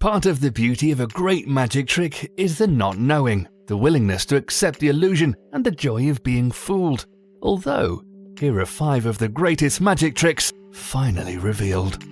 Part of the beauty of a great magic trick is the not knowing, the willingness to accept the illusion, and the joy of being fooled. Although, here are 5 of the greatest magic tricks finally revealed.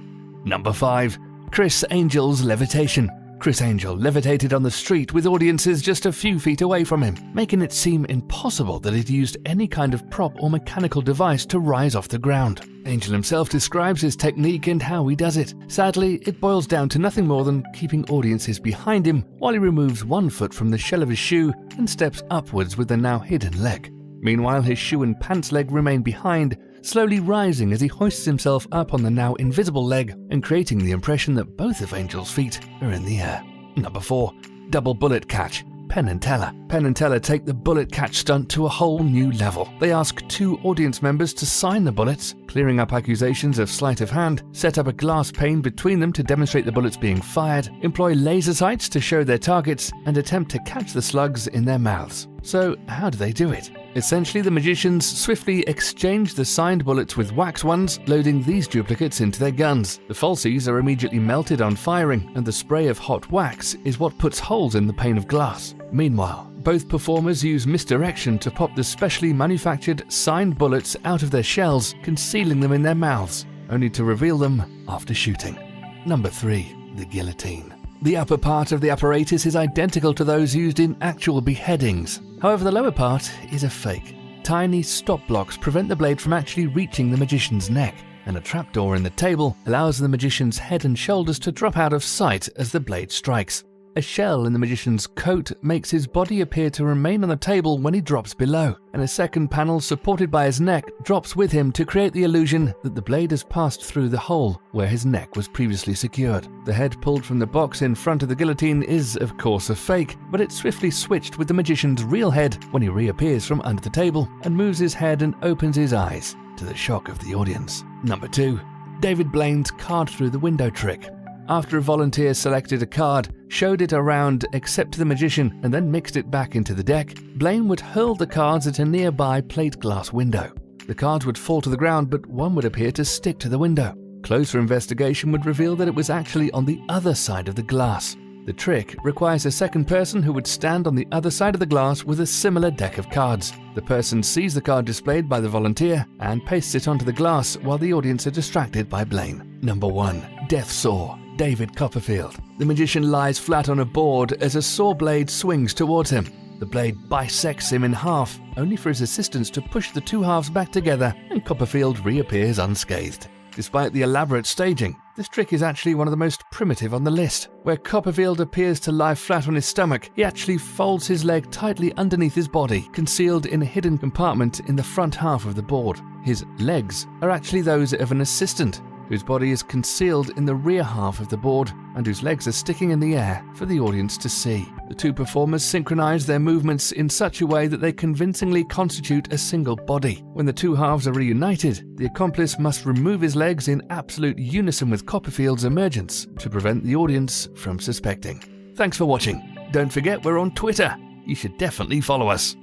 Number 5. Criss Angel's levitation. Criss Angel levitated on the street with audiences just a few feet away from him, making it seem impossible that he'd used any kind of prop or mechanical device to rise off the ground. Angel himself describes his technique and how he does it. Sadly, it boils down to nothing more than keeping audiences behind him while he removes one foot from the shell of his shoe and steps upwards with the now hidden leg. Meanwhile, his shoe and pants leg remain behind, slowly rising as he hoists himself up on the now invisible leg and creating the impression that both of Angel's feet are in the air. Number 4. Double bullet catch. Penn and Teller. Penn and Teller take the bullet catch stunt to a whole new level. They ask 2 audience members to sign the bullets, clearing up accusations of sleight of hand, set up a glass pane between them to demonstrate the bullets being fired, employ laser sights to show their targets, and attempt to catch the slugs in their mouths. So, how do they do it? Essentially, the magicians swiftly exchange the signed bullets with wax ones, loading these duplicates into their guns. The falsies are immediately melted on firing, and the spray of hot wax is what puts holes in the pane of glass. Meanwhile, both performers use misdirection to pop the specially manufactured signed bullets out of their shells, concealing them in their mouths, only to reveal them after shooting. Number 3. The guillotine. The upper part of the apparatus is identical to those used in actual beheadings. However, the lower part is a fake. Tiny stop blocks prevent the blade from actually reaching the magician's neck, and a trapdoor in the table allows the magician's head and shoulders to drop out of sight as the blade strikes. A shell in the magician's coat makes his body appear to remain on the table when he drops below, and a second panel supported by his neck drops with him to create the illusion that the blade has passed through the hole where his neck was previously secured. The head pulled from the box in front of the guillotine is, of course, a fake, but it's swiftly switched with the magician's real head when he reappears from under the table and moves his head and opens his eyes, to the shock of the audience. Number 2. David Blaine's card through the window trick. After a volunteer selected a card, showed it around except to the magician, and then mixed it back into the deck, Blaine would hurl the cards at a nearby plate glass window. The cards would fall to the ground, but one would appear to stick to the window. Closer investigation would reveal that it was actually on the other side of the glass. The trick requires a second person who would stand on the other side of the glass with a similar deck of cards. The person sees the card displayed by the volunteer and pastes it onto the glass while the audience are distracted by Blaine. Number 1. Death Saw. David Copperfield. The magician lies flat on a board as a saw blade swings towards him. The blade bisects him in half, only for his assistants to push the 2 halves back together, and Copperfield reappears unscathed. Despite the elaborate staging, this trick is actually one of the most primitive on the list. Where Copperfield appears to lie flat on his stomach, he actually folds his leg tightly underneath his body, concealed in a hidden compartment in the front half of the board. His legs are actually those of an assistant, whose body is concealed in the rear half of the board and whose legs are sticking in the air for the audience to see. The 2 performers synchronize their movements in such a way that they convincingly constitute a single body. When the 2 halves are reunited, the accomplice must remove his legs in absolute unison with Copperfield's emergence to prevent the audience from suspecting. Thanks for watching. Don't forget we're on Twitter. You should definitely follow us.